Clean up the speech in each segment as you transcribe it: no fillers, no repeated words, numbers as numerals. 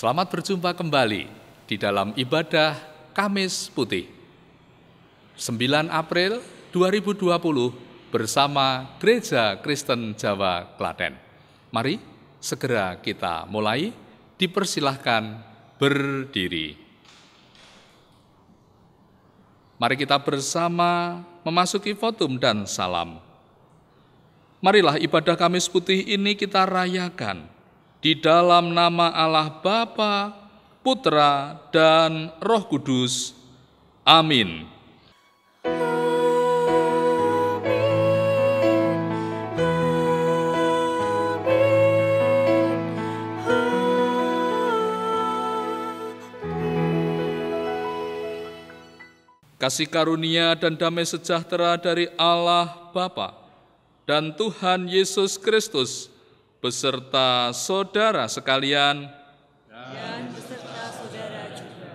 Selamat berjumpa kembali di dalam ibadah Kamis Putih 9 April 2020 bersama Gereja Kristen Jawa Klaten. Mari segera kita mulai, dipersilahkan berdiri. Mari kita bersama memasuki votum dan salam. Marilah ibadah Kamis Putih ini kita rayakan di dalam nama Allah Bapa, Putra, dan Roh Kudus. Amin. Kasih karunia dan damai sejahtera dari Allah Bapa dan Tuhan Yesus Kristus beserta saudara sekalian dan beserta saudara juga.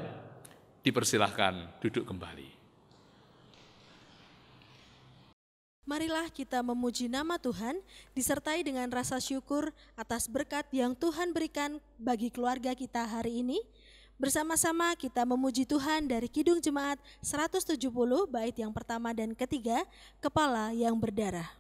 Dipersilahkan duduk kembali. Marilah kita memuji nama Tuhan, disertai dengan rasa syukur atas berkat yang Tuhan berikan bagi keluarga kita hari ini. Bersama-sama kita memuji Tuhan dari Kidung Jemaat 170 bait yang pertama dan ketiga, Kepala yang Berdarah.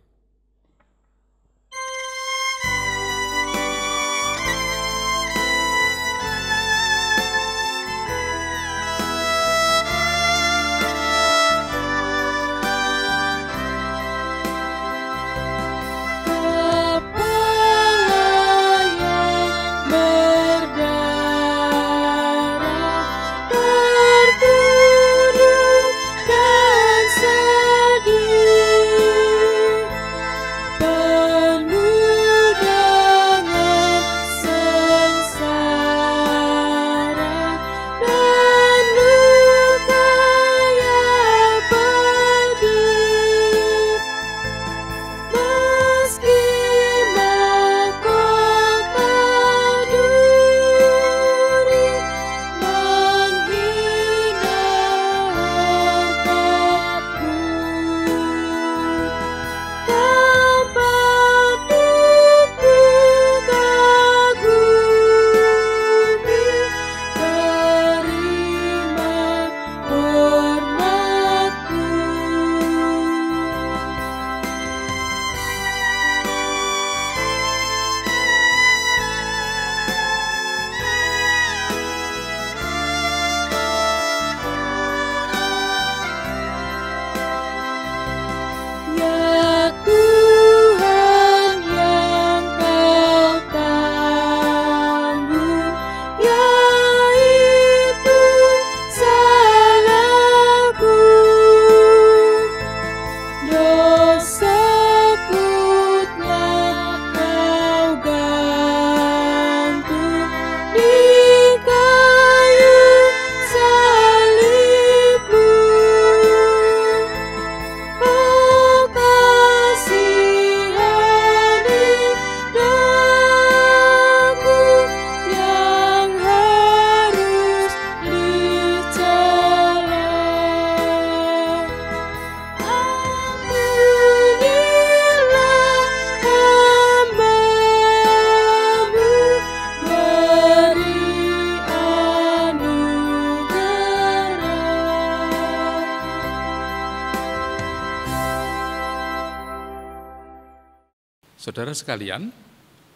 Saudara sekalian,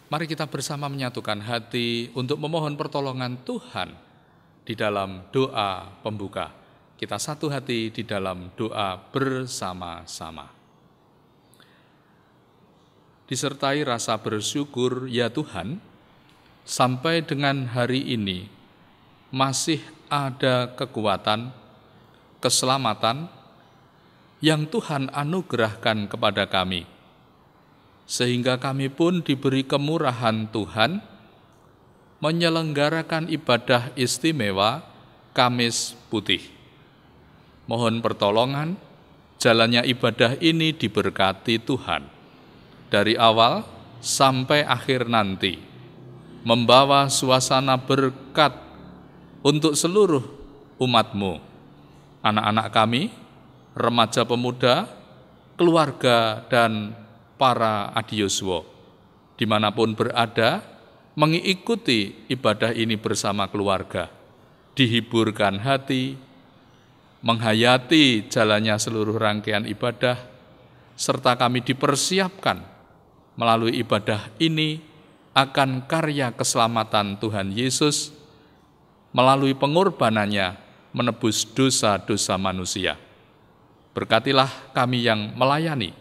mari kita bersama menyatukan hati untuk memohon pertolongan Tuhan di dalam doa pembuka. Kita satu hati di dalam doa bersama-sama. Disertai rasa bersyukur, ya Tuhan, sampai dengan hari ini masih ada kekuatan, keselamatan yang Tuhan anugerahkan kepada kami, sehingga kami pun diberi kemurahan Tuhan menyelenggarakan ibadah istimewa Kamis Putih. Mohon pertolongan, jalannya ibadah ini diberkati Tuhan dari awal sampai akhir nanti, membawa suasana berkat untuk seluruh umat-Mu, anak-anak kami, remaja pemuda, keluarga, dan para adioswo, dimanapun berada, mengikuti ibadah ini bersama keluarga, dihiburkan hati, menghayati jalannya seluruh rangkaian ibadah, serta kami dipersiapkan melalui ibadah ini akan karya keselamatan Tuhan Yesus melalui pengorbanannya menebus dosa-dosa manusia. Berkatilah kami yang melayani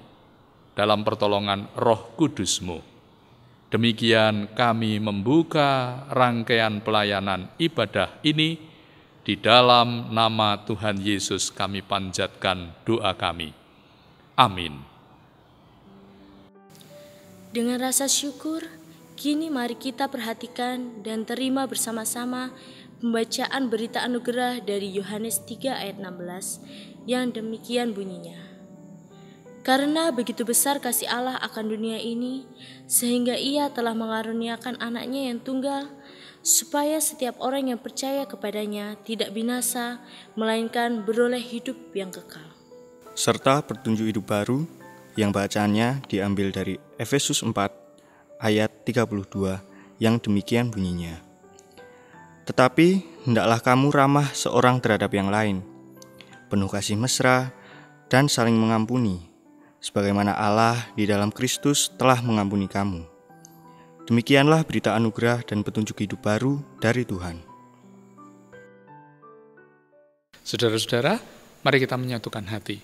dalam pertolongan Roh Kudus-Mu. Demikian kami membuka rangkaian pelayanan ibadah ini. Di dalam nama Tuhan Yesus kami panjatkan doa kami. Amin. Dengan rasa syukur, kini mari kita perhatikan dan terima bersama-sama pembacaan berita anugerah dari Yohanes 3 ayat 16 yang demikian bunyinya. Karena begitu besar kasih Allah akan dunia ini, sehingga Ia telah mengaruniakan anaknya yang tunggal, supaya setiap orang yang percaya kepadanya tidak binasa, melainkan beroleh hidup yang kekal. Serta petunjuk hidup baru yang bacaannya diambil dari Efesus 4 ayat 32 yang demikian bunyinya. Tetapi hendaklah kamu ramah seorang terhadap yang lain, penuh kasih mesra dan saling mengampuni, sebagaimana Allah di dalam Kristus telah mengampuni kamu. Demikianlah berita anugerah dan petunjuk hidup baru dari Tuhan. Saudara-saudara, mari kita menyatukan hati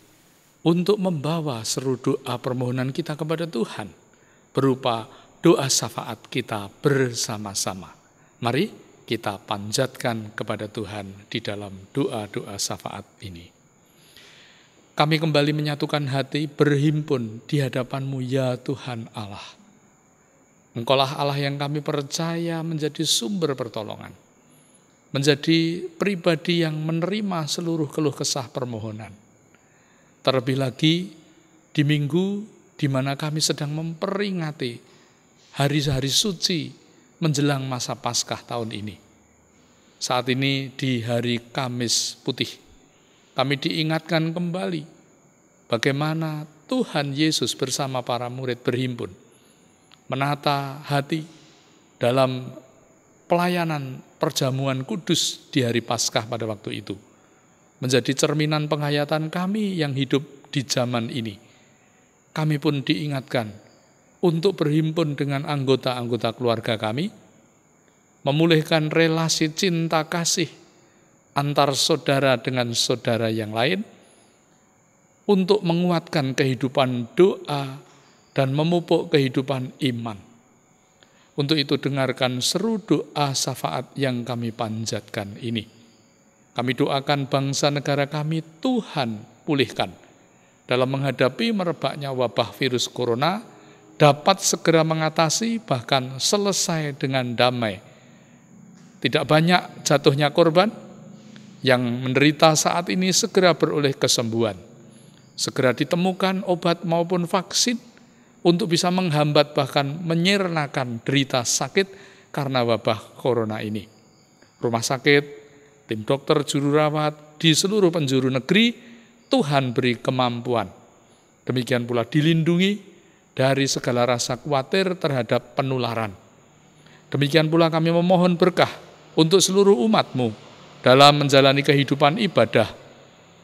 untuk membawa seru doa permohonan kita kepada Tuhan berupa doa syafaat kita bersama-sama. Mari kita panjatkan kepada Tuhan di dalam doa-doa syafaat ini. Kami kembali menyatukan hati berhimpun di hadapan-Mu ya Tuhan Allah. Engkaulah Allah yang kami percaya menjadi sumber pertolongan, menjadi pribadi yang menerima seluruh keluh kesah permohonan. Terlebih lagi di minggu di mana kami sedang memperingati hari-hari suci menjelang masa Paskah tahun ini. Saat ini di hari Kamis Putih, kami diingatkan kembali bagaimana Tuhan Yesus bersama para murid berhimpun, menata hati dalam pelayanan perjamuan kudus di hari Paskah pada waktu itu, menjadi cerminan penghayatan kami yang hidup di zaman ini. Kami pun diingatkan untuk berhimpun dengan anggota-anggota keluarga kami, memulihkan relasi cinta kasih antar saudara dengan saudara yang lain, untuk menguatkan kehidupan doa dan memupuk kehidupan iman. Untuk itu dengarkan seru doa syafaat yang kami panjatkan ini. Kami doakan bangsa negara kami Tuhan pulihkan dalam menghadapi merebaknya wabah virus corona, dapat segera mengatasi bahkan selesai dengan damai. Tidak banyak jatuhnya korban, yang menderita saat ini segera beroleh kesembuhan. Segera ditemukan obat maupun vaksin untuk bisa menghambat bahkan menyirnakan derita sakit karena wabah corona ini. Rumah sakit, tim dokter, juru rawat di seluruh penjuru negeri, Tuhan beri kemampuan. Demikian pula dilindungi dari segala rasa khawatir terhadap penularan. Demikian pula kami memohon berkah untuk seluruh umat-Mu dalam menjalani kehidupan ibadah,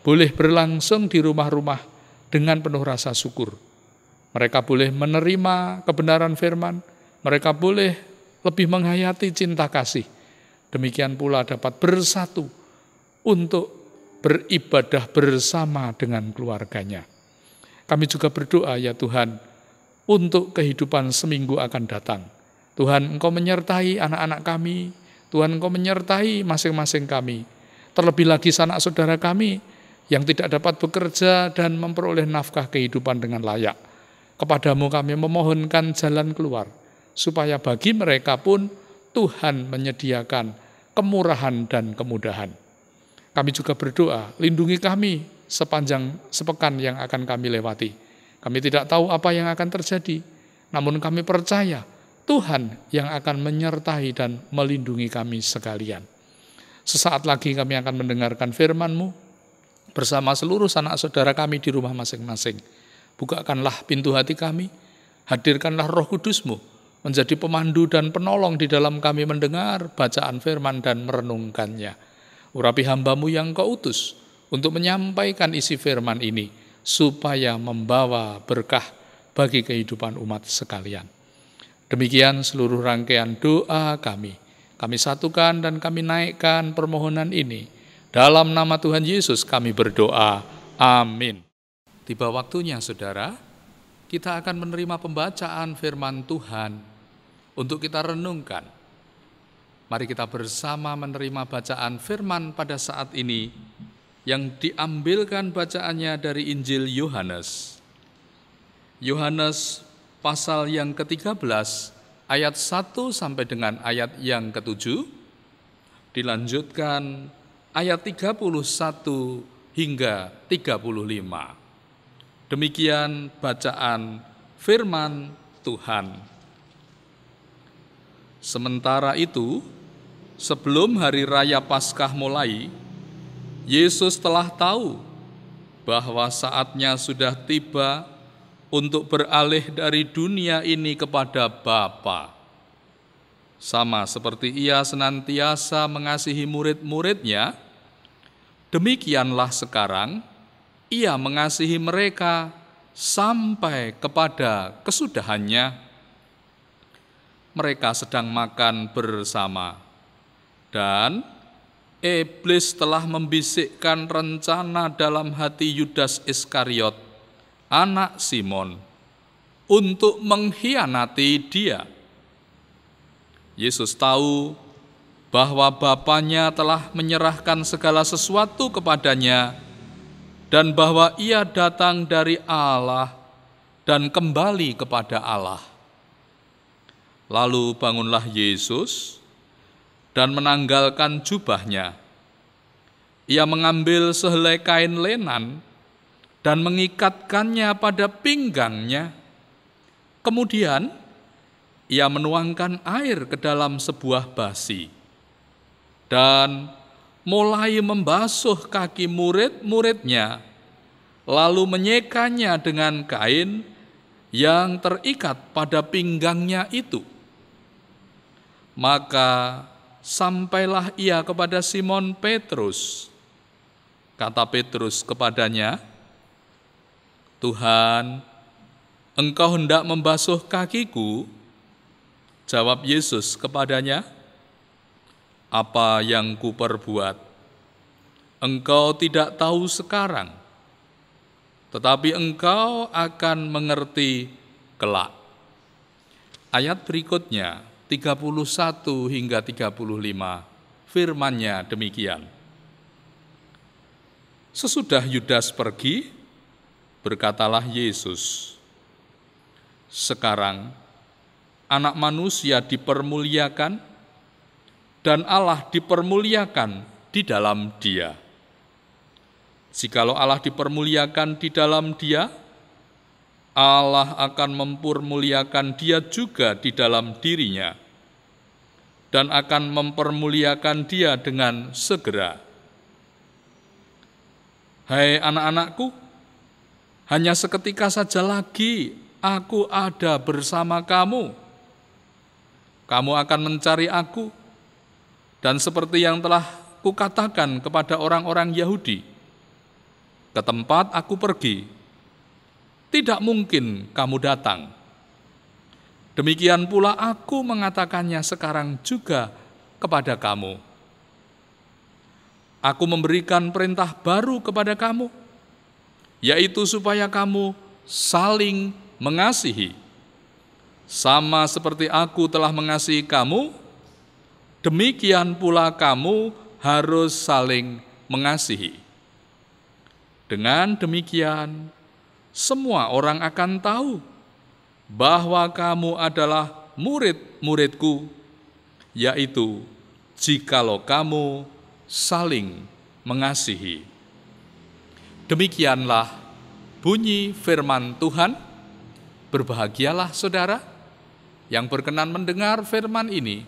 boleh berlangsung di rumah-rumah dengan penuh rasa syukur. Mereka boleh menerima kebenaran firman, mereka boleh lebih menghayati cinta kasih. Demikian pula dapat bersatu untuk beribadah bersama dengan keluarganya. Kami juga berdoa ya Tuhan, untuk kehidupan seminggu akan datang. Tuhan, Engkau menyertai anak-anak kami, Tuhan, Engkau menyertai masing-masing kami. Terlebih lagi sanak saudara kami yang tidak dapat bekerja dan memperoleh nafkah kehidupan dengan layak. Kepadamu kami memohonkan jalan keluar, supaya bagi mereka pun Tuhan menyediakan kemurahan dan kemudahan. Kami juga berdoa, lindungi kami sepanjang sepekan yang akan kami lewati. Kami tidak tahu apa yang akan terjadi, namun kami percaya Tuhan yang akan menyertai dan melindungi kami sekalian. Sesaat lagi kami akan mendengarkan firman-Mu bersama seluruh sanak saudara kami di rumah masing-masing. Bukakanlah pintu hati kami, hadirkanlah Roh Kudus-Mu menjadi pemandu dan penolong di dalam kami mendengar bacaan firman dan merenungkannya. Urapi hamba-Mu yang Kau utus untuk menyampaikan isi firman ini, supaya membawa berkah bagi kehidupan umat sekalian. Demikian seluruh rangkaian doa kami satukan dan kami naikkan permohonan ini. Dalam nama Tuhan Yesus kami berdoa. Amin. Tiba waktunya saudara, kita akan menerima pembacaan firman Tuhan untuk kita renungkan. Mari kita bersama menerima bacaan firman pada saat ini yang diambilkan bacaannya dari Injil Yohanes. Yohanes pasal yang ke-13 ayat 1 sampai dengan ayat yang ke-7, dilanjutkan ayat 31 hingga 35. Demikian bacaan firman Tuhan. Sementara itu, sebelum hari raya Paskah mulai, Yesus telah tahu bahwa saatnya sudah tiba untuk beralih dari dunia ini kepada Bapa. Sama seperti Ia senantiasa mengasihi murid-muridnya, demikianlah sekarang Ia mengasihi mereka sampai kepada kesudahannya. Mereka sedang makan bersama, dan iblis telah membisikkan rencana dalam hati Yudas Iskariot, anak Simon, untuk mengkhianati Dia. Yesus tahu bahwa Bapanya telah menyerahkan segala sesuatu kepadanya, dan bahwa Ia datang dari Allah dan kembali kepada Allah. Lalu bangunlah Yesus dan menanggalkan jubahnya. Ia mengambil sehelai kain lenan dan mengikatkannya pada pinggangnya. Kemudian Ia menuangkan air ke dalam sebuah basi dan mulai membasuh kaki murid-muridnya, lalu menyekanya dengan kain yang terikat pada pinggangnya itu. Maka sampailah Ia kepada Simon Petrus. Kata Petrus kepadanya, "Tuhan, Engkau hendak membasuh kakiku?" Jawab Yesus kepadanya, "Apa yang kuperbuat, engkau tidak tahu sekarang, tetapi engkau akan mengerti kelak." Ayat berikutnya, 31 hingga 35, firman-Nya demikian. Sesudah Yudas pergi, berkatalah Yesus, "Sekarang Anak Manusia dipermuliakan, dan Allah dipermuliakan di dalam Dia. Jikalau Allah dipermuliakan di dalam Dia, Allah akan mempermuliakan Dia juga di dalam dirinya, dan akan mempermuliakan Dia dengan segera. Hai anak-anakku, hanya seketika saja lagi Aku ada bersama kamu. Kamu akan mencari Aku, dan seperti yang telah kukatakan kepada orang-orang Yahudi, ke tempat Aku pergi, tidak mungkin kamu datang. Demikian pula Aku mengatakannya sekarang juga kepada kamu. Aku memberikan perintah baru kepada kamu, yaitu supaya kamu saling mengasihi. Sama seperti Aku telah mengasihi kamu, demikian pula kamu harus saling mengasihi. Dengan demikian, semua orang akan tahu bahwa kamu adalah murid-muridku, yaitu jikalau kamu saling mengasihi. Demikianlah bunyi firman Tuhan. Berbahagialah saudara yang berkenan mendengar firman ini,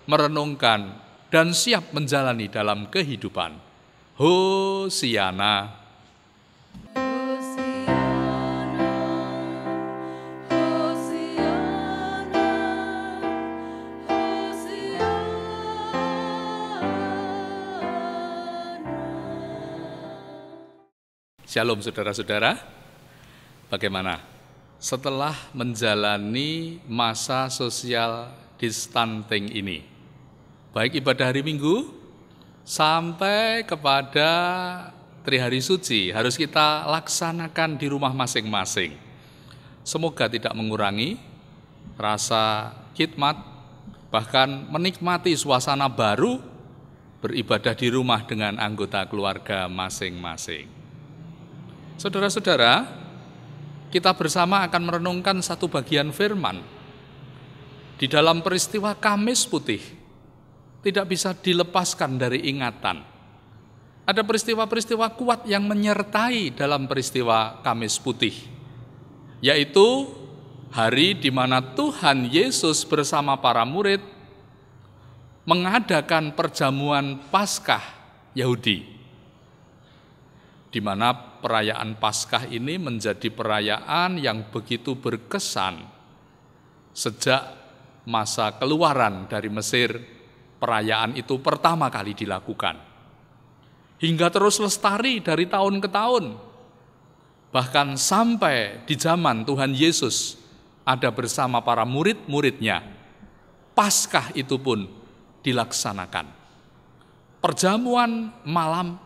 merenungkan, dan siap menjalani dalam kehidupan. Hosiana. Shalom saudara-saudara. Bagaimana? Setelah menjalani masa social distancing ini, baik ibadah hari Minggu sampai kepada Trihari Suci harus kita laksanakan di rumah masing-masing. Semoga tidak mengurangi rasa khidmat, bahkan menikmati suasana baru beribadah di rumah dengan anggota keluarga masing-masing. Saudara-saudara, kita bersama akan merenungkan satu bagian firman. Di dalam peristiwa Kamis Putih, tidak bisa dilepaskan dari ingatan. Ada peristiwa-peristiwa kuat yang menyertai dalam peristiwa Kamis Putih, yaitu hari di mana Tuhan Yesus bersama para murid mengadakan perjamuan Paskah Yahudi, di mana perayaan Paskah ini menjadi perayaan yang begitu berkesan. Sejak masa keluaran dari Mesir, perayaan itu pertama kali dilakukan. Hingga terus lestari dari tahun ke tahun. Bahkan sampai di zaman Tuhan Yesus ada bersama para murid-muridnya, Paskah itu pun dilaksanakan. Perjamuan malam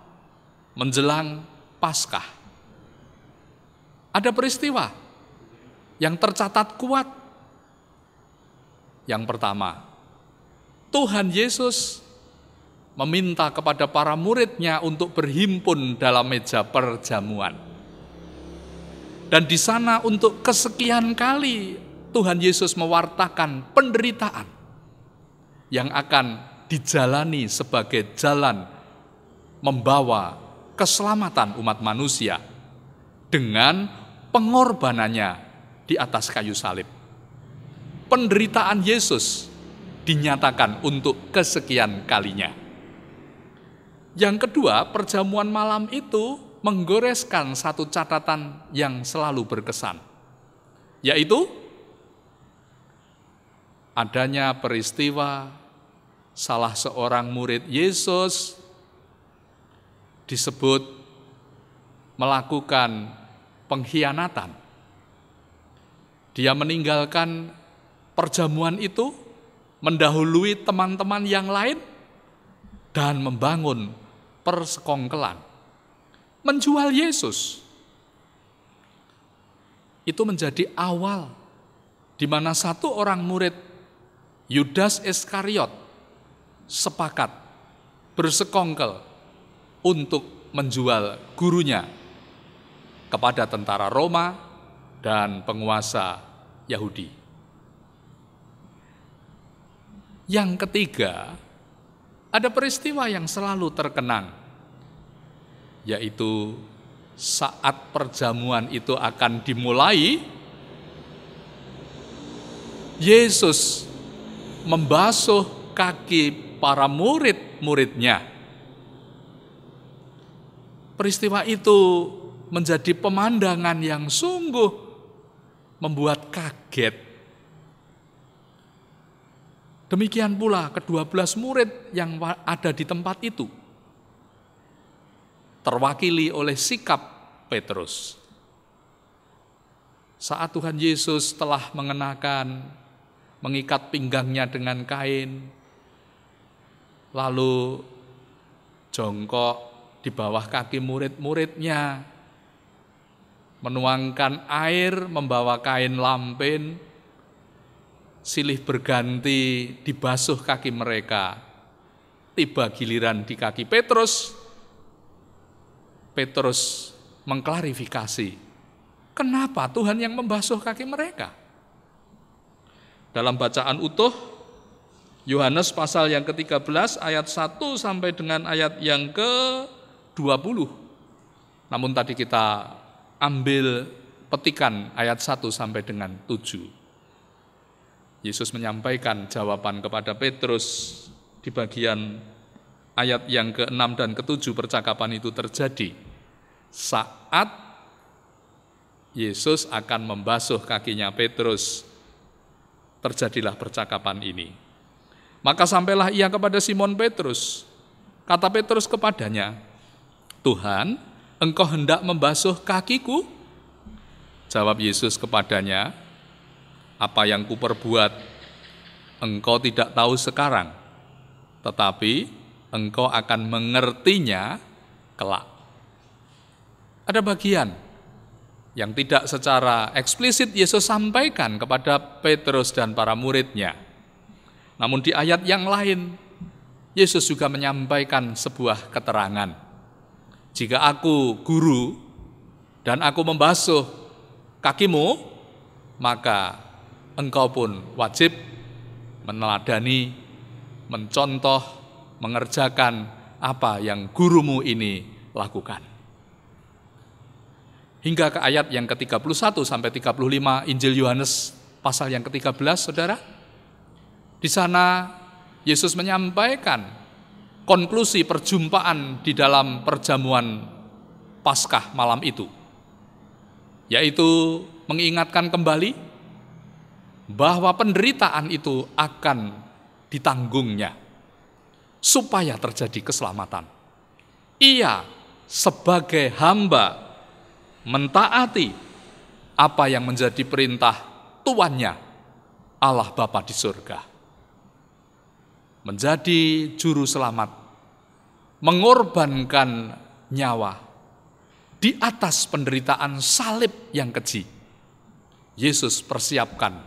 menjelang Paskah. Ada peristiwa yang tercatat kuat. Yang pertama, Tuhan Yesus meminta kepada para muridnya untuk berhimpun dalam meja perjamuan. Dan di sana untuk kesekian kali Tuhan Yesus mewartakan penderitaan yang akan dijalani sebagai jalan membawa keselamatan umat manusia dengan pengorbanannya di atas kayu salib. Penderitaan Yesus dinyatakan untuk kesekian kalinya. Yang kedua, perjamuan malam itu menggoreskan satu catatan yang selalu berkesan, yaitu adanya peristiwa salah seorang murid Yesus disebut melakukan pengkhianatan. Dia meninggalkan perjamuan itu, mendahului teman-teman yang lain, dan membangun persekongkelan, menjual Yesus. Itu menjadi awal di mana satu orang murid, Yudas Iskariot, sepakat bersekongkel untuk menjual gurunya kepada tentara Roma dan penguasa Yahudi. Yang ketiga, ada peristiwa yang selalu terkenang, yaitu saat perjamuan itu akan dimulai, Yesus membasuh kaki para murid-muridnya. Peristiwa itu menjadi pemandangan yang sungguh membuat kaget. Demikian pula ke-12 murid yang ada di tempat itu, terwakili oleh sikap Petrus. Saat Tuhan Yesus telah mengikat pinggangnya dengan kain, lalu jongkok di bawah kaki murid-muridnya, menuangkan air, membawa kain lampen, silih berganti dibasuh kaki mereka. Tiba giliran di kaki Petrus, Petrus mengklarifikasi, kenapa Tuhan yang membasuh kaki mereka? Dalam bacaan utuh, Yohanes pasal yang ke-13 ayat 1 sampai dengan ayat yang ke-20. Namun tadi kita ambil petikan ayat 1 sampai dengan 7. Yesus menyampaikan jawaban kepada Petrus di bagian ayat yang ke-6 dan ke-7. Percakapan itu terjadi saat Yesus akan membasuh kakinya Petrus. Terjadilah percakapan ini. Maka sampailah ia kepada Simon Petrus. Kata Petrus kepadanya, Tuhan, engkau hendak membasuh kakiku? Jawab Yesus kepadanya, apa yang kuperbuat engkau tidak tahu sekarang, tetapi engkau akan mengertinya kelak. Ada bagian yang tidak secara eksplisit Yesus sampaikan kepada Petrus dan para muridnya. Namun di ayat yang lain, Yesus juga menyampaikan sebuah keterangan. Jika aku guru dan aku membasuh kakimu, maka engkau pun wajib meneladani, mencontoh, mengerjakan apa yang gurumu ini lakukan. Hingga ke ayat yang ke-31 sampai 35 Injil Yohanes pasal yang ke-13, Saudara. Di sana Yesus menyampaikan konklusi perjumpaan di dalam perjamuan Paskah malam itu, yaitu mengingatkan kembali bahwa penderitaan itu akan ditanggungnya supaya terjadi keselamatan. Ia sebagai hamba mentaati apa yang menjadi perintah Tuannya, Allah Bapa di surga. Menjadi juru selamat, mengorbankan nyawa di atas penderitaan salib yang keji. Yesus persiapkan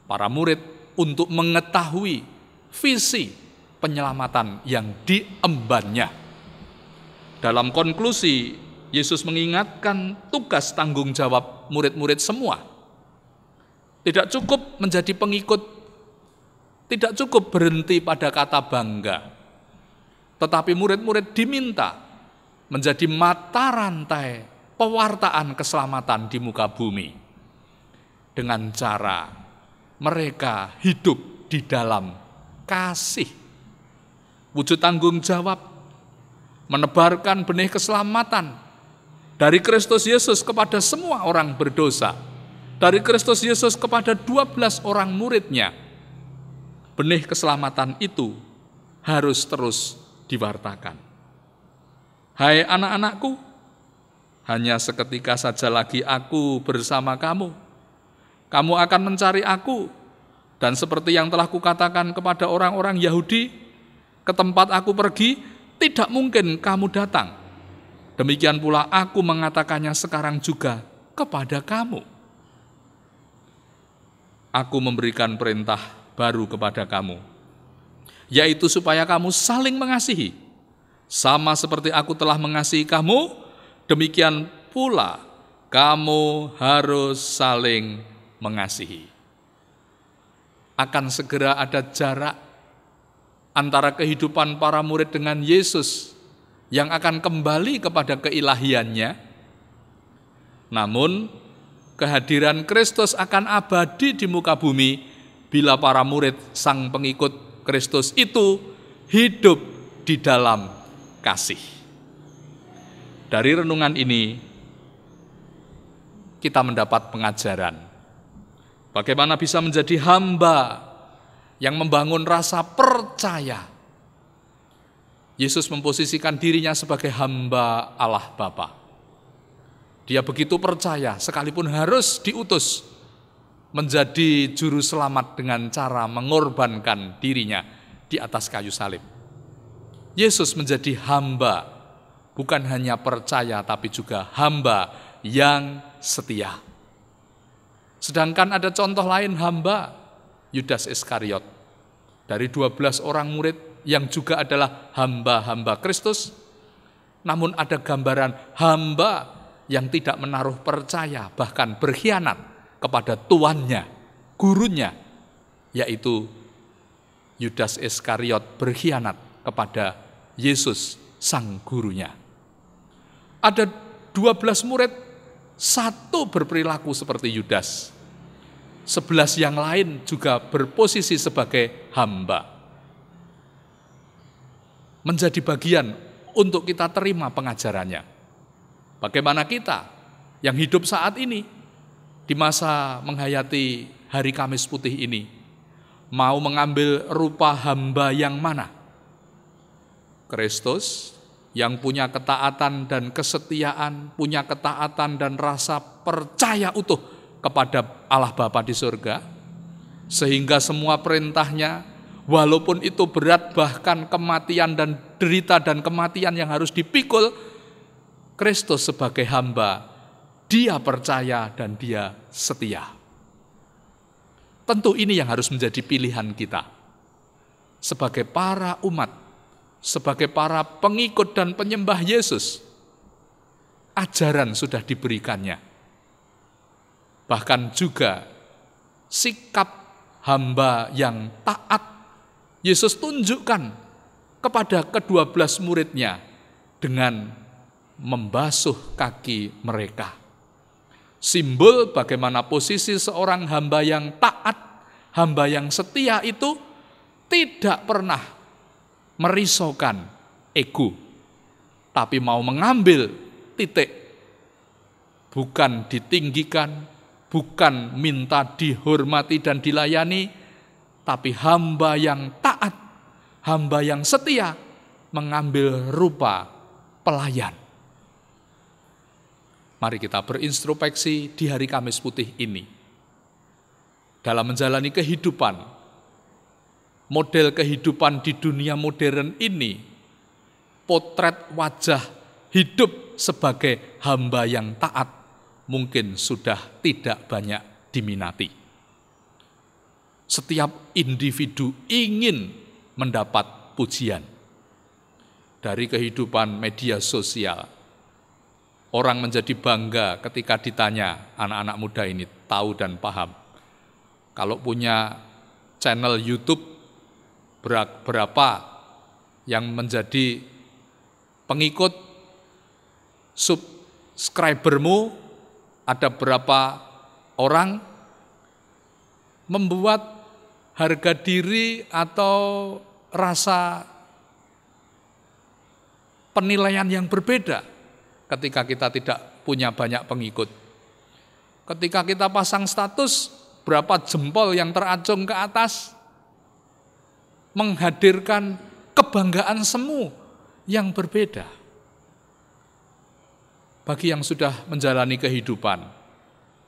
para murid untuk mengetahui visi penyelamatan yang diembannya. Dalam konklusi, Yesus mengingatkan tugas tanggung jawab murid-murid semua. Tidak cukup menjadi pengikut, tidak cukup berhenti pada kata bangga, tetapi murid-murid diminta menjadi mata rantai pewartaan keselamatan di muka bumi dengan cara mereka hidup di dalam kasih. Wujud tanggung jawab menebarkan benih keselamatan dari Kristus Yesus kepada semua orang berdosa, dari Kristus Yesus kepada 12 orang muridnya. Benih keselamatan itu harus terus diwartakan. Hai anak-anakku, hanya seketika saja lagi aku bersama kamu. Kamu akan mencari aku, dan seperti yang telah kukatakan kepada orang-orang Yahudi, ke tempat aku pergi, tidak mungkin kamu datang. Demikian pula aku mengatakannya sekarang juga kepada kamu. Aku memberikan perintah baru kepada kamu, yaitu supaya kamu saling mengasihi. Sama seperti aku telah mengasihi kamu, demikian pula kamu harus saling mengasihi. Akan segera ada jarak antara kehidupan para murid dengan Yesus yang akan kembali kepada keilahiannya. Namun, kehadiran Kristus akan abadi di muka bumi bila para murid sang pengikut Kristus itu hidup di dalam kasih. Dari renungan ini, kita mendapat pengajaran bagaimana bisa menjadi hamba yang membangun rasa percaya. Yesus memposisikan dirinya sebagai hamba Allah Bapa. Dia begitu percaya sekalipun harus diutus menjadi juru selamat dengan cara mengorbankan dirinya di atas kayu salib. Yesus menjadi hamba, bukan hanya percaya tapi juga hamba yang setia. Sedangkan ada contoh lain hamba, Yudas Iskariot. Dari 12 orang murid yang juga adalah hamba-hamba Kristus, namun ada gambaran hamba yang tidak menaruh percaya, bahkan berkhianat kepada tuannya, gurunya, yaitu Yudas Iskariot berkhianat kepada Yesus sang gurunya. Ada 12 murid, satu berperilaku seperti Yudas. 11 yang lain juga berposisi sebagai hamba. Menjadi bagian untuk kita terima pengajarannya. Bagaimana kita yang hidup saat ini, di masa menghayati hari Kamis Putih ini, mau mengambil rupa hamba yang mana? Kristus yang punya ketaatan dan kesetiaan, punya ketaatan dan rasa percaya utuh kepada Allah Bapa di surga, sehingga semua perintahnya, walaupun itu berat, bahkan kematian dan derita dan kematian yang harus dipikul, Kristus sebagai hamba, dia percaya dan dia setia. Tentu ini yang harus menjadi pilihan kita. Sebagai para umat, sebagai para pengikut dan penyembah Yesus, ajaran sudah diberikannya. Bahkan juga sikap hamba yang taat, Yesus tunjukkan kepada ke-12 muridnya dengan membasuh kaki mereka. Simbol bagaimana posisi seorang hamba yang taat, hamba yang setia itu tidak pernah merisaukan ego, tapi mau mengambil titik. Bukan ditinggikan, bukan minta dihormati dan dilayani, tapi hamba yang taat, hamba yang setia, mengambil rupa pelayan. Mari kita berintrospeksi di hari Kamis Putih ini. Dalam menjalani kehidupan, model kehidupan di dunia modern ini, potret wajah hidup sebagai hamba yang taat mungkin sudah tidak banyak diminati. Setiap individu ingin mendapat pujian dari kehidupan media sosial. Orang menjadi bangga ketika ditanya, anak-anak muda ini tahu dan paham. Kalau punya channel YouTube, berapa yang menjadi pengikut, subscribermu, ada berapa orang, membuat harga diri atau rasa penilaian yang berbeda. Ketika kita tidak punya banyak pengikut. Ketika kita pasang status, berapa jempol yang teracung ke atas, menghadirkan kebanggaan semu yang berbeda. Bagi yang sudah menjalani kehidupan,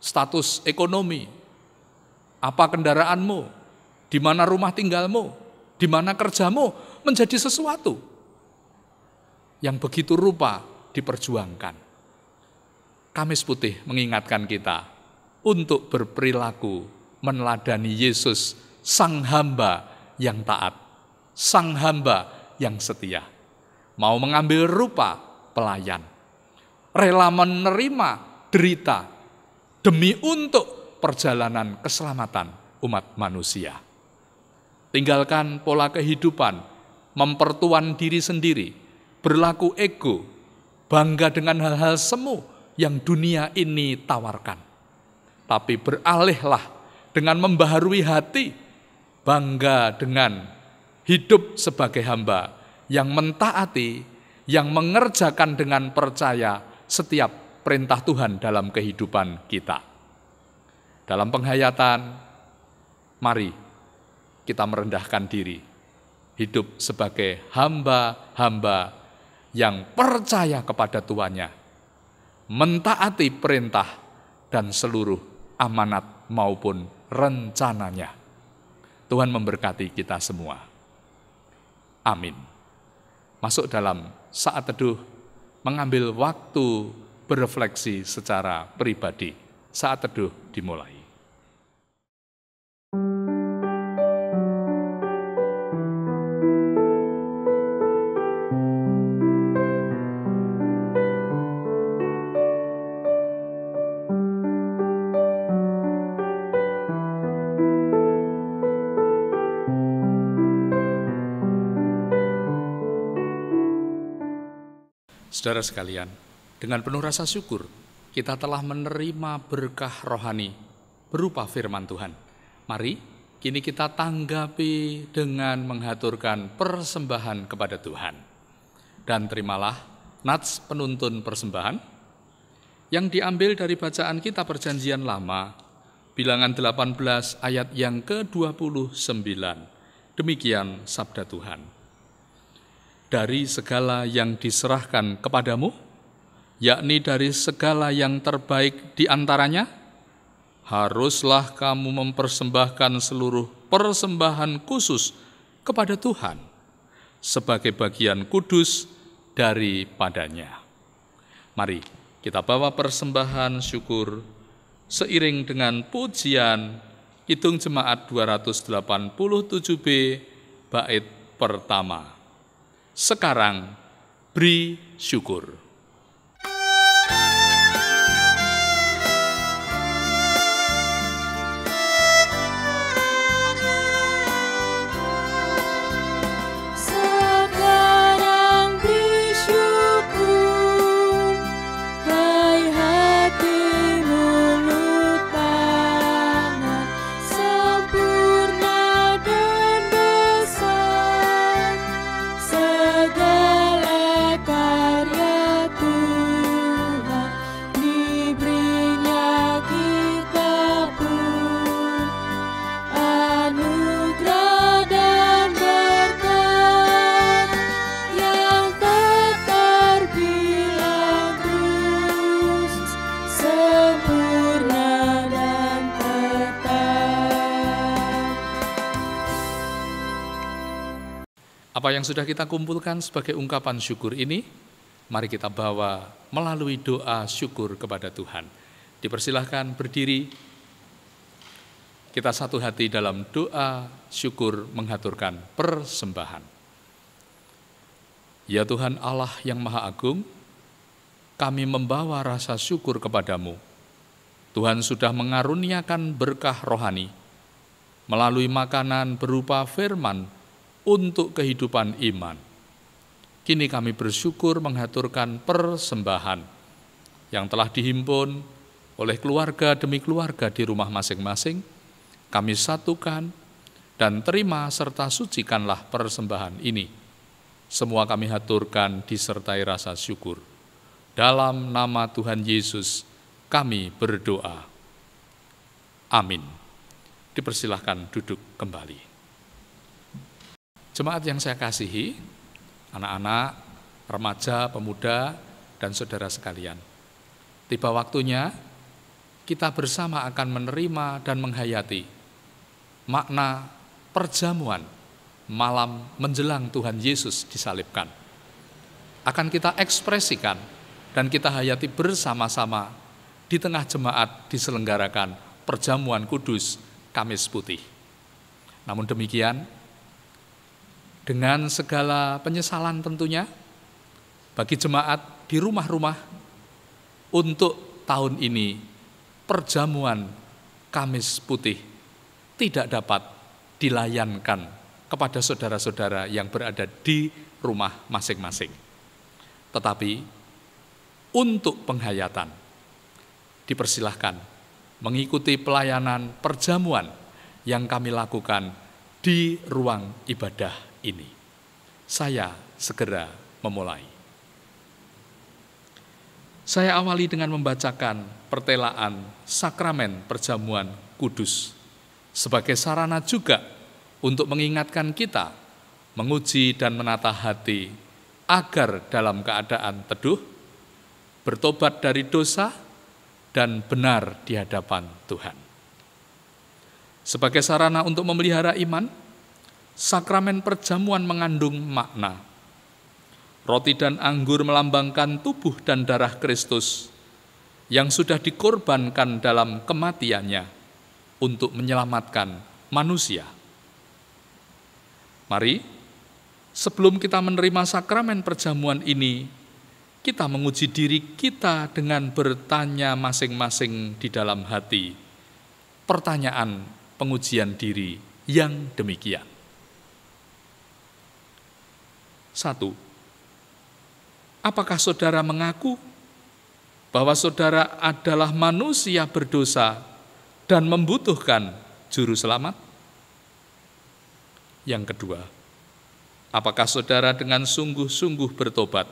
status ekonomi, apa kendaraanmu, di mana rumah tinggalmu, di mana kerjamu, menjadi sesuatu yang begitu rupa diperjuangkan. Kamis Putih mengingatkan kita untuk berperilaku meneladani Yesus, sang hamba yang taat, sang hamba yang setia, mau mengambil rupa pelayan, rela menerima derita demi untuk perjalanan keselamatan umat manusia. Tinggalkan pola kehidupan, mempertuan diri sendiri, berlaku ego, bangga dengan hal-hal semu yang dunia ini tawarkan. Tapi beralihlah dengan membaharui hati, bangga dengan hidup sebagai hamba yang mentaati, yang mengerjakan dengan percaya setiap perintah Tuhan dalam kehidupan kita. Dalam penghayatan, mari kita merendahkan diri, hidup sebagai hamba-hamba yang percaya kepada Tuhannya, mentaati perintah dan seluruh amanat maupun rencananya. Tuhan memberkati kita semua. Amin. Masuk dalam saat teduh, mengambil waktu berefleksi secara pribadi. Saat teduh dimulai. Saudara sekalian, dengan penuh rasa syukur, kita telah menerima berkah rohani berupa firman Tuhan. Mari, kini kita tanggapi dengan menghaturkan persembahan kepada Tuhan. Dan terimalah nats penuntun persembahan yang diambil dari bacaan kita Perjanjian Lama, bilangan 18 ayat yang ke-29. Demikian sabda Tuhan. dari segala yang diserahkan kepadamu, yakni dari segala yang terbaik di antaranya, haruslah kamu mempersembahkan seluruh persembahan khusus kepada Tuhan sebagai bagian kudus daripadanya. Mari kita bawa persembahan syukur seiring dengan pujian Kidung Jemaat 287B bait pertama. Sekarang beri syukur. Apa yang sudah kita kumpulkan sebagai ungkapan syukur ini, mari kita bawa melalui doa syukur kepada Tuhan. Dipersilahkan berdiri, kita satu hati dalam doa syukur menghaturkan persembahan. Ya Tuhan Allah yang Maha Agung, kami membawa rasa syukur kepadamu. Tuhan sudah mengaruniakan berkah rohani melalui makanan berupa firman untuk kehidupan iman. Kini kami bersyukur menghaturkan persembahan yang telah dihimpun oleh keluarga demi keluarga di rumah masing-masing. Kami satukan dan terima serta sucikanlah persembahan ini. Semua kami haturkan disertai rasa syukur. Dalam nama Tuhan Yesus kami berdoa. Amin. Dipersilahkan duduk kembali. Jemaat yang saya kasihi, anak-anak, remaja, pemuda, dan saudara sekalian. Tiba waktunya kita bersama akan menerima dan menghayati makna perjamuan malam menjelang Tuhan Yesus disalibkan. Akan kita ekspresikan dan kita hayati bersama-sama di tengah jemaat diselenggarakan perjamuan kudus Kamis Putih. Namun demikian, dengan segala penyesalan tentunya, bagi jemaat di rumah-rumah, untuk tahun ini perjamuan Kamis Putih tidak dapat dilayankan kepada saudara-saudara yang berada di rumah masing-masing. Tetapi untuk penghayatan, dipersilahkan mengikuti pelayanan perjamuan yang kami lakukan di ruang ibadah ini. Saya segera memulai. Saya awali dengan membacakan pertelaan sakramen perjamuan kudus sebagai sarana juga untuk mengingatkan kita menguji dan menata hati agar dalam keadaan teduh, bertobat dari dosa, dan benar di hadapan Tuhan. Sebagai sarana untuk memelihara iman, sakramen perjamuan mengandung makna. Roti dan anggur melambangkan tubuh dan darah Kristus yang sudah dikorbankan dalam kematiannya untuk menyelamatkan manusia. Mari, sebelum kita menerima sakramen perjamuan ini, kita menguji diri kita dengan bertanya masing-masing di dalam hati. Pertanyaan pengujian diri yang demikian. 1. Apakah saudara mengaku bahwa saudara adalah manusia berdosa dan membutuhkan juru selamat? Yang kedua, apakah saudara dengan sungguh-sungguh bertobat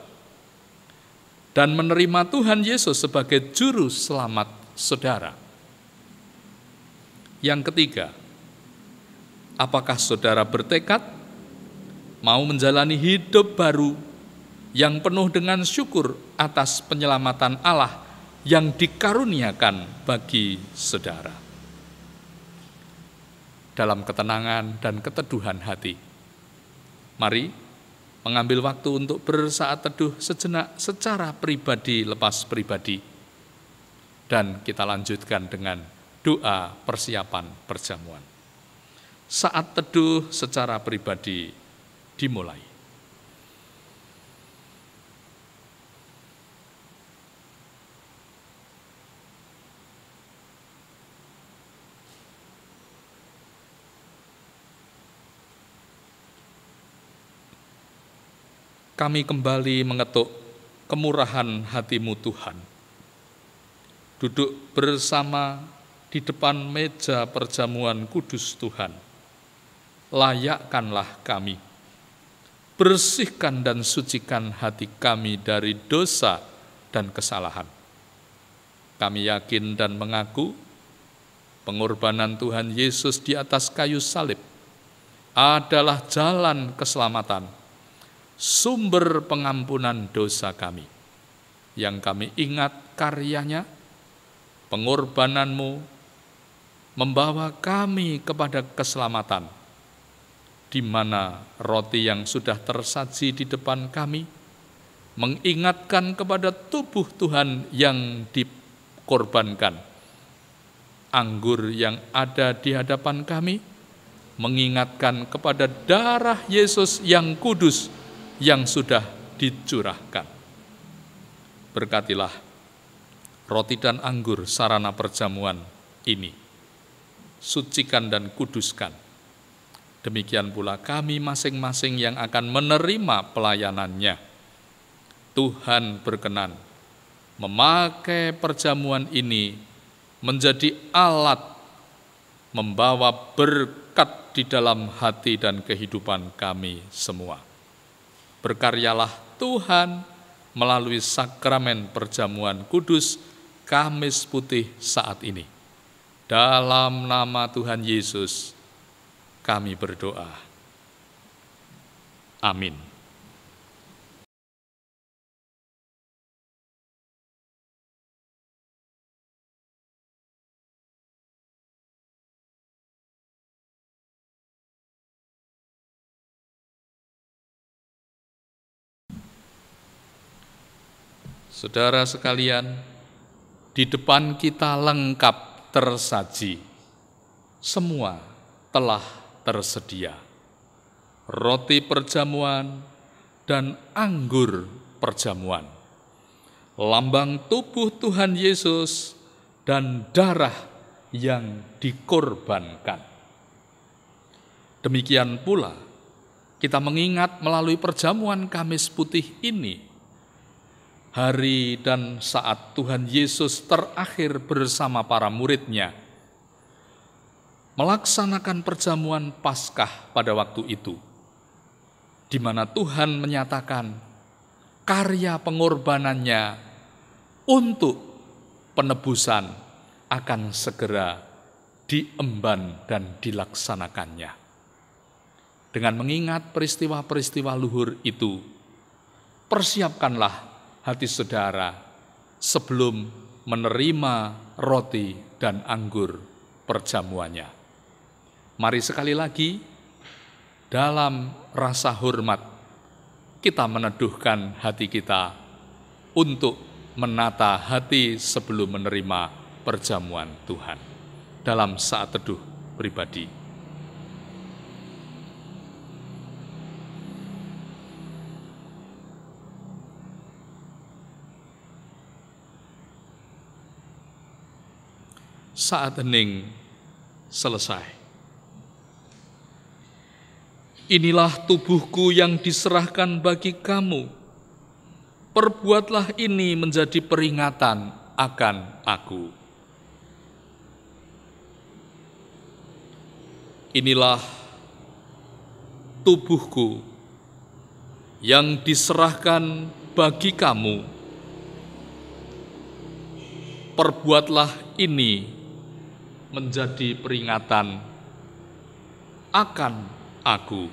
dan menerima Tuhan Yesus sebagai juru selamat saudara? Yang ketiga, apakah saudara bertekad mau menjalani hidup baru yang penuh dengan syukur atas penyelamatan Allah yang dikaruniakan bagi saudara. Dalam ketenangan dan keteduhan hati, mari mengambil waktu untuk bersaat teduh sejenak secara pribadi lepas pribadi, dan kita lanjutkan dengan doa persiapan perjamuan. Saat teduh secara pribadi dimulai. Kami kembali mengetuk kemurahan hati-Mu Tuhan. Duduk bersama di depan meja perjamuan kudus Tuhan. Layakkanlah kami. Bersihkan dan sucikan hati kami dari dosa dan kesalahan. Kami yakin dan mengaku pengorbanan Tuhan Yesus di atas kayu salib adalah jalan keselamatan, sumber pengampunan dosa kami. Yang kami ingat karyanya, pengorbanan-Mu membawa kami kepada keselamatan, di mana roti yang sudah tersaji di depan kami mengingatkan kepada tubuh Tuhan yang dikorbankan. Anggur yang ada di hadapan kami mengingatkan kepada darah Yesus yang kudus yang sudah dicurahkan. Berkatilah roti dan anggur sarana perjamuan ini. Sucikan dan kuduskan. Demikian pula kami masing-masing yang akan menerima pelayanannya. Tuhan berkenan memakai perjamuan ini menjadi alat membawa berkat di dalam hati dan kehidupan kami semua. Berkaryalah Tuhan melalui sakramen perjamuan kudus Kamis Putih saat ini. Dalam nama Tuhan Yesus, kami berdoa. Amin. Saudara sekalian, di depan kita lengkap tersaji. Semua telah tersedia. Roti perjamuan dan anggur perjamuan. Lambang tubuh Tuhan Yesus dan darah yang dikorbankan. Demikian pula, kita mengingat melalui perjamuan Kamis Putih ini, hari dan saat Tuhan Yesus terakhir bersama para murid-Nya melaksanakan perjamuan Paskah pada waktu itu, di mana Tuhan menyatakan karya pengorbanannya untuk penebusan akan segera diemban dan dilaksanakannya. Dengan mengingat peristiwa-peristiwa luhur itu, persiapkanlah hati saudara sebelum menerima roti dan anggur perjamuannya. Mari sekali lagi dalam rasa hormat kita meneduhkan hati kita untuk menata hati sebelum menerima perjamuan Tuhan dalam saat teduh pribadi. Saat hening selesai. Inilah tubuhku yang diserahkan bagi kamu. Perbuatlah ini menjadi peringatan akan aku. Inilah tubuhku yang diserahkan bagi kamu. Perbuatlah ini menjadi peringatan akan aku.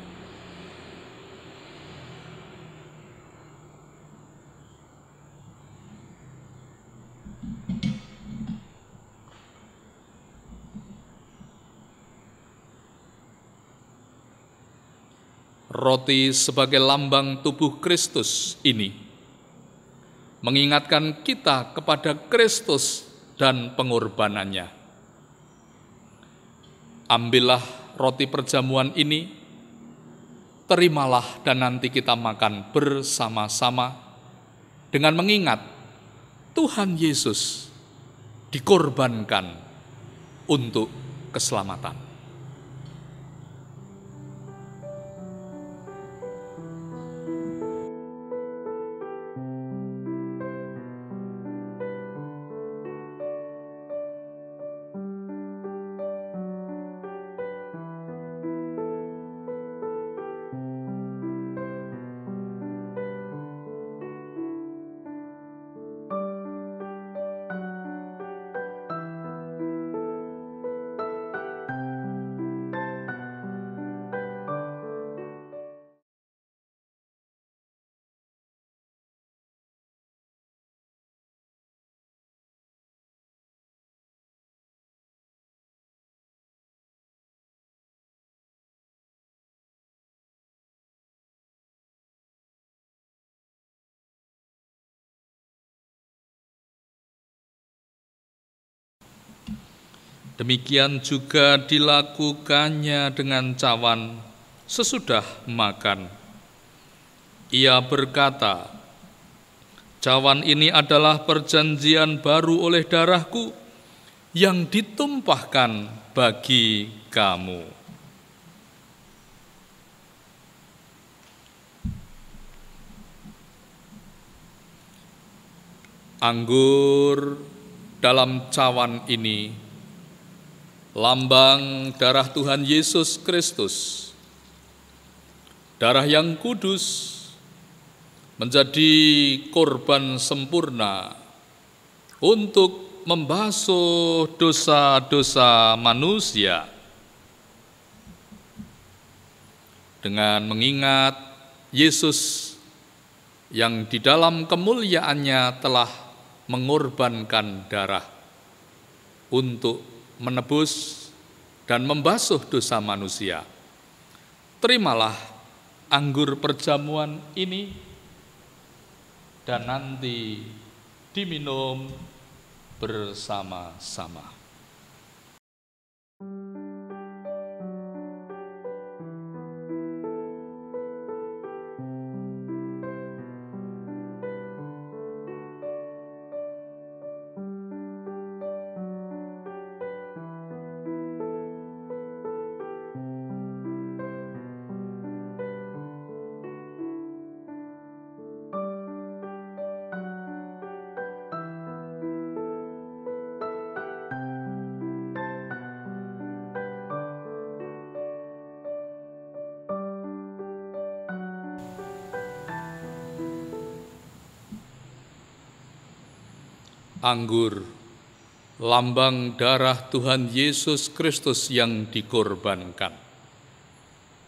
Roti sebagai lambang tubuh Kristus ini mengingatkan kita kepada Kristus dan pengorbanannya. Ambillah roti perjamuan ini, terimalah dan nanti kita makan bersama-sama dengan mengingat Tuhan Yesus dikorbankan untuk keselamatan. Demikian juga dilakukannya dengan cawan sesudah makan. Ia berkata, "Cawan ini adalah perjanjian baru oleh darahku yang ditumpahkan bagi kamu." Anggur dalam cawan ini lambang darah Tuhan Yesus Kristus, darah yang kudus, menjadi korban sempurna untuk membasuh dosa-dosa manusia. Dengan mengingat Yesus yang di dalam kemuliaannya telah mengorbankan darah untuk menebus dan membasuh dosa manusia, terimalah anggur perjamuan ini dan nanti diminum bersama-sama. Anggur, lambang darah Tuhan Yesus Kristus yang dikorbankan,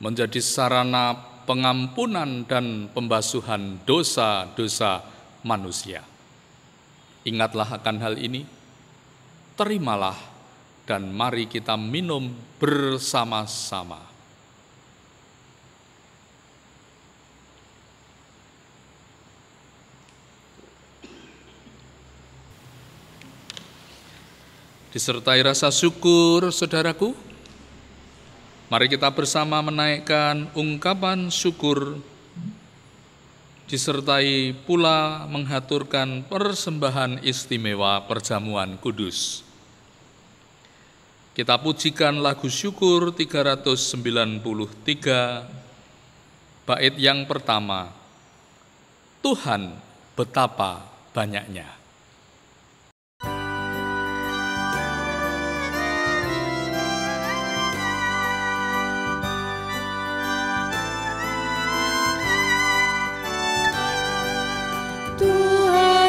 menjadi sarana pengampunan dan pembasuhan dosa-dosa manusia. Ingatlah akan hal ini, terimalah dan mari kita minum bersama-sama. Disertai rasa syukur, saudaraku, mari kita bersama menaikkan ungkapan syukur, disertai pula menghaturkan persembahan istimewa perjamuan kudus. Kita pujikan lagu syukur 393, bait yang pertama, Tuhan betapa banyaknya. Teristimewa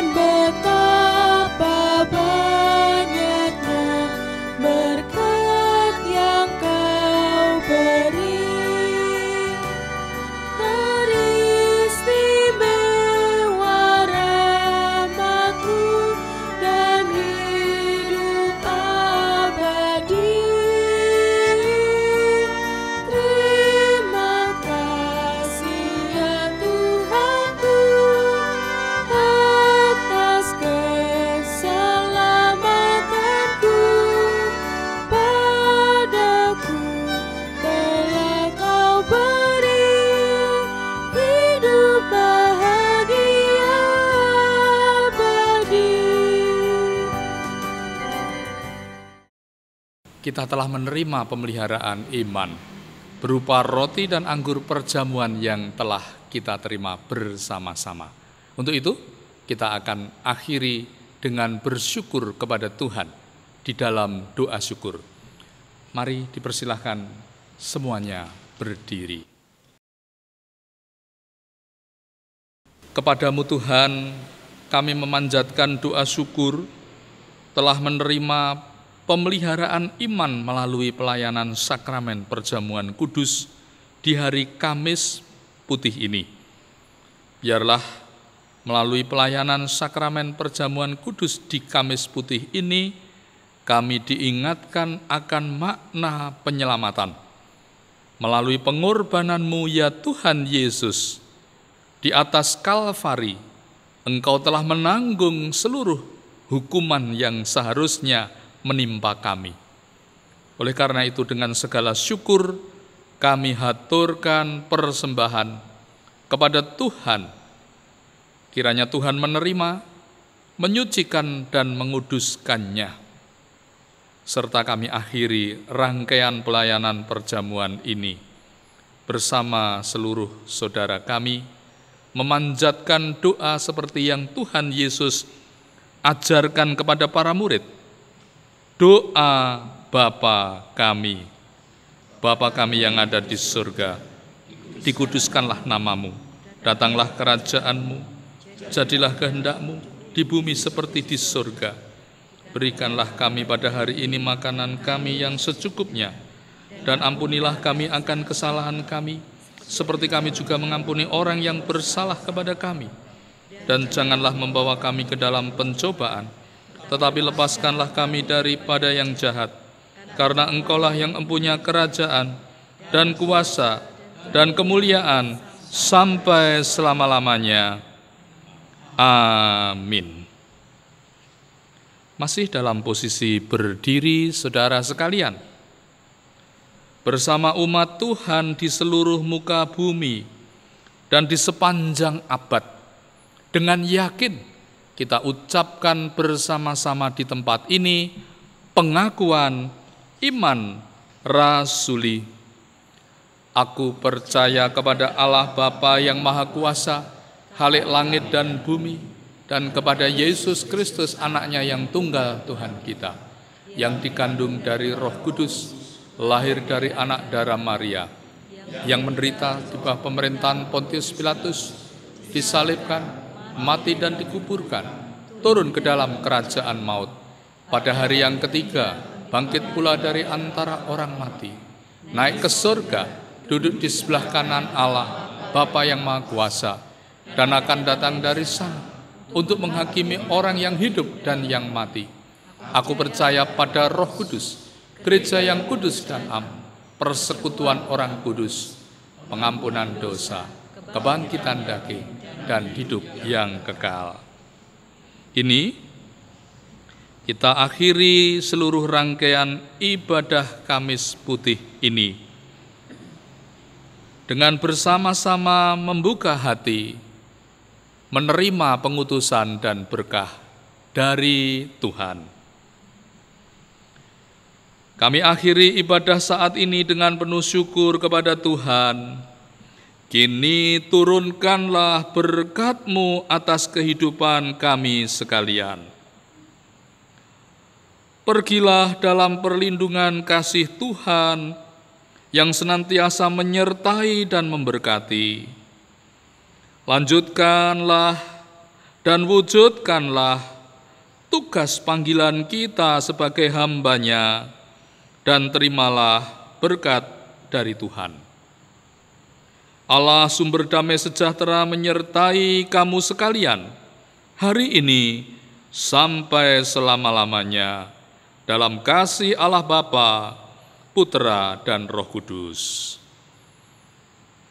kita telah menerima pemeliharaan iman berupa roti dan anggur perjamuan yang telah kita terima bersama-sama. Untuk itu, kita akan akhiri dengan bersyukur kepada Tuhan di dalam doa syukur. Mari dipersilahkan semuanya berdiri. Kepadamu Tuhan, kami memanjatkan doa syukur telah menerima pemeliharaan iman melalui pelayanan sakramen perjamuan kudus di hari Kamis Putih ini. Biarlah melalui pelayanan sakramen perjamuan kudus di Kamis Putih ini, kami diingatkan akan makna penyelamatan. Melalui pengorbanan-Mu ya Tuhan Yesus, di atas Kalvari, Engkau telah menanggung seluruh hukuman yang seharusnya menimpa kami. Oleh karena itu, dengan segala syukur, kami haturkan persembahan kepada Tuhan. Kiranya Tuhan menerima, menyucikan, dan menguduskannya. Serta kami akhiri rangkaian pelayanan perjamuan ini bersama seluruh saudara kami, memanjatkan doa seperti yang Tuhan Yesus ajarkan kepada para murid. Doa Bapa kami, Bapa kami yang ada di surga, dikuduskanlah namamu, datanglah kerajaan-Mu, jadilah kehendak-Mu di bumi seperti di surga. Berikanlah kami pada hari ini makanan kami yang secukupnya, dan ampunilah kami akan kesalahan kami, seperti kami juga mengampuni orang yang bersalah kepada kami. Dan janganlah membawa kami ke dalam pencobaan, tetapi lepaskanlah kami daripada yang jahat. Karena Engkaulah yang empunya kerajaan, dan kuasa, dan kemuliaan, sampai selama-lamanya. Amin. Masih dalam posisi berdiri, saudara sekalian, bersama umat Tuhan di seluruh muka bumi dan di sepanjang abad, dengan yakin kita ucapkan bersama-sama di tempat ini pengakuan iman rasuli. Aku percaya kepada Allah Bapa yang Maha Kuasa, Khalik langit dan bumi, dan kepada Yesus Kristus anaknya yang tunggal Tuhan kita, yang dikandung dari Roh Kudus, lahir dari anak darah Maria, yang menderita di bawah pemerintahan Pontius Pilatus, disalibkan, mati dan dikuburkan, turun ke dalam kerajaan maut. Pada hari yang ketiga, bangkit pula dari antara orang mati, naik ke surga, duduk di sebelah kanan Allah, Bapa yang Maha Kuasa, dan akan datang dari sana untuk menghakimi orang yang hidup dan yang mati. Aku percaya pada Roh Kudus, gereja yang kudus dan am, persekutuan orang kudus, pengampunan dosa, kebangkitan daging, dan hidup yang kekal. Ini kita akhiri seluruh rangkaian ibadah Kamis Putih ini dengan bersama-sama membuka hati, menerima pengutusan dan berkah dari Tuhan. Kami akhiri ibadah saat ini dengan penuh syukur kepada Tuhan. Kini turunkanlah berkat-Mu atas kehidupan kami sekalian. Pergilah dalam perlindungan kasih Tuhan yang senantiasa menyertai dan memberkati. Lanjutkanlah dan wujudkanlah tugas panggilan kita sebagai hamba-Nya, dan terimalah berkat dari Tuhan. Allah sumber damai sejahtera menyertai kamu sekalian hari ini sampai selama-lamanya, dalam kasih Allah Bapa, Putra, dan Roh Kudus.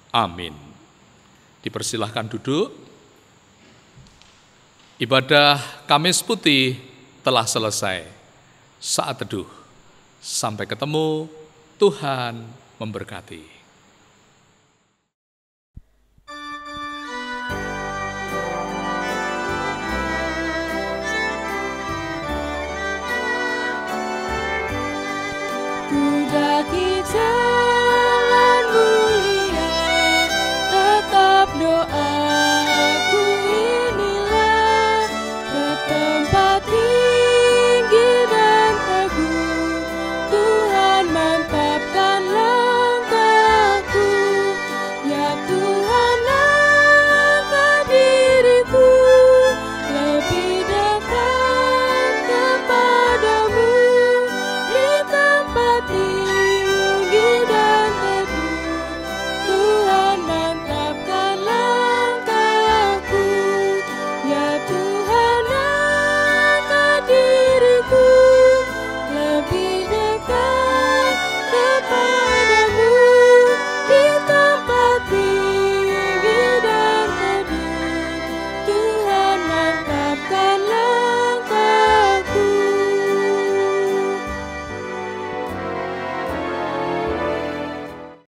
Amin. Dipersilahkan duduk. Ibadah Kamis Putih telah selesai. Saat teduh. Sampai ketemu, Tuhan memberkati.